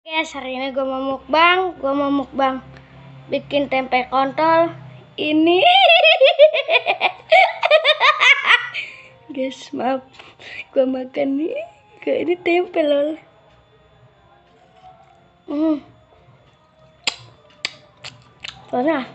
Guys, hari ini gue mau mukbang bikin tempe kontol ini. Guys, maaf, gue makan nih, ini tempe lol. Soalnya